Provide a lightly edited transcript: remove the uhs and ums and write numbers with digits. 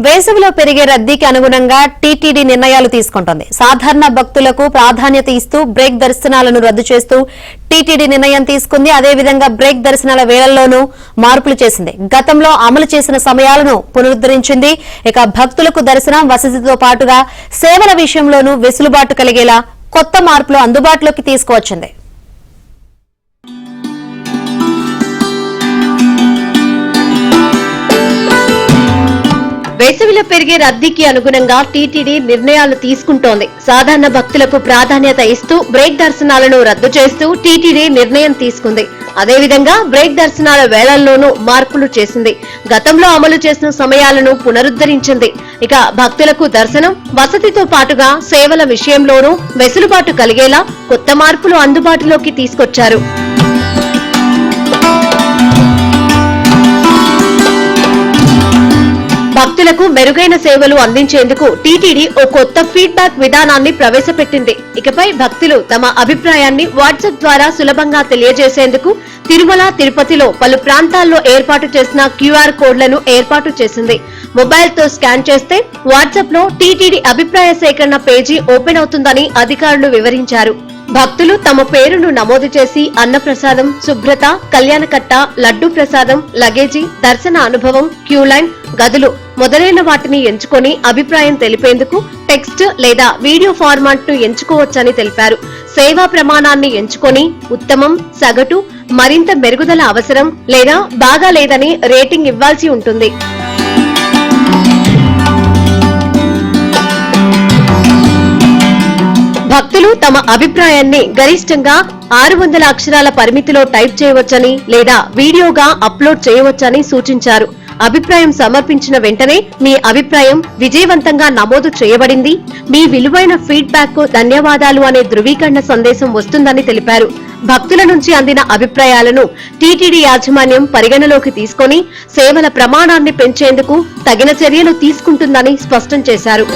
వేసవిలో పెరిగే రద్దీకి అనుగుణంగా టీటీడీ నిర్ణయాలు తీసుకుంటోంది. సాధారణ భక్తులకు ప్రాధాన్యత ఇస్తూ బ్రేక్ దర్శనాలను రద్దు చేస్తూ టీటీడీ నిర్ణయం తీసుకుంది. అదేవిధంగా బ్రేక్ దర్శనాల వేళల్లోనూ మార్పులు చేసింది. గతంలో అమలు చేసిన సమయాలను పునరుద్దరించింది. ఇక భక్తులకు దర్శనం వసతితో పాటుగా సేవల విషయంలోనూ వెసులుబాటు కలిగేలా కొత్త మార్పులు అందుబాటులోకి తీసుకువచ్చింది. వేసవిలో పెరిగే రద్దీకి అనుగుణంగా టీటీడీ నిర్ణయాలు తీసుకుంటోంది. సాధారణ భక్తులకు ప్రాధాన్యత ఇస్తూ బ్రేక్ దర్శనాలను రద్దు చేస్తూ టీటీడీ నిర్ణయం తీసుకుంది. అదేవిధంగా బ్రేక్ దర్శనాల వేళల్లోనూ మార్పులు చేసింది. గతంలో అమలు చేసిన సమయాలను పునరుద్దరించింది. ఇక భక్తులకు దర్శనం వసతితో పాటుగా సేవల విషయంలోనూ వెసులుబాటు కలిగేలా కొత్త మార్పులు అందుబాటులోకి తీసుకొచ్చారు. భక్తులకు మెరుగైన సేవలు అందించేందుకు టీటీడీ ఓ కొత్త ఫీడ్బ్యాక్ విధానాన్ని ప్రవేశపెట్టింది. ఇకపై భక్తులు తమ అభిప్రాయాన్ని వాట్సాప్ ద్వారా సులభంగా తెలియజేసేందుకు తిరుమల, తిరుపతిలో పలు ప్రాంతాల్లో ఏర్పాటు చేసిన క్యూఆర్ కోడ్లను ఏర్పాటు చేసింది. మొబైల్ తో స్కాన్ చేస్తే వాట్సాప్ లో టీటీడీ అభిప్రాయ సేకరణ పేజీ ఓపెన్ అవుతుందని అధికారులు వివరించారు. భక్తులు తమ పేరును నమోదు చేసి అన్నప్రసాదం, శుభ్రత, కళ్యాణకట్ట, లడ్డూ ప్రసాదం, లగేజీ, దర్శన అనుభవం, క్యూలైన్, గదులు మొదలైన వాటిని ఎంచుకొని అభిప్రాయం తెలిపేందుకు టెక్స్ట్ లేదా వీడియో ఫార్మాట్ ను ఎంచుకోవచ్చని తెలిపారు. సేవా ప్రమాణాన్ని ఎంచుకొని ఉత్తమం, సగటు, మరింత మెరుగుదల అవసరం లేదా బాగా లేదని రేటింగ్ ఇవ్వాల్సి ఉంటుంది. భక్తులు తమ అభిప్రాయాన్ని గరిష్టంగా 600 అక్షరాల పరిమితిలో టైప్ చేయవచ్చని లేదా వీడియోగా అప్లోడ్ చేయవచ్చని సూచించారు. అభిప్రాయం సమర్పించిన వెంటనే మీ అభిప్రాయం విజయవంతంగా నమోదు చేయబడింది, మీ విలువైన ఫీడ్బ్యాక్ కు ధన్యవాదాలు అనే ధృవీకరణ సందేశం వస్తుందని తెలిపారు. భక్తుల నుంచి అందిన అభిప్రాయాలను టీటీడీ యాజమాన్యం పరిగణలోకి తీసుకుని సేవల ప్రమాణాన్ని పెంచేందుకు తగిన చర్యలు తీసుకుంటుందని స్పష్టం చేశారు.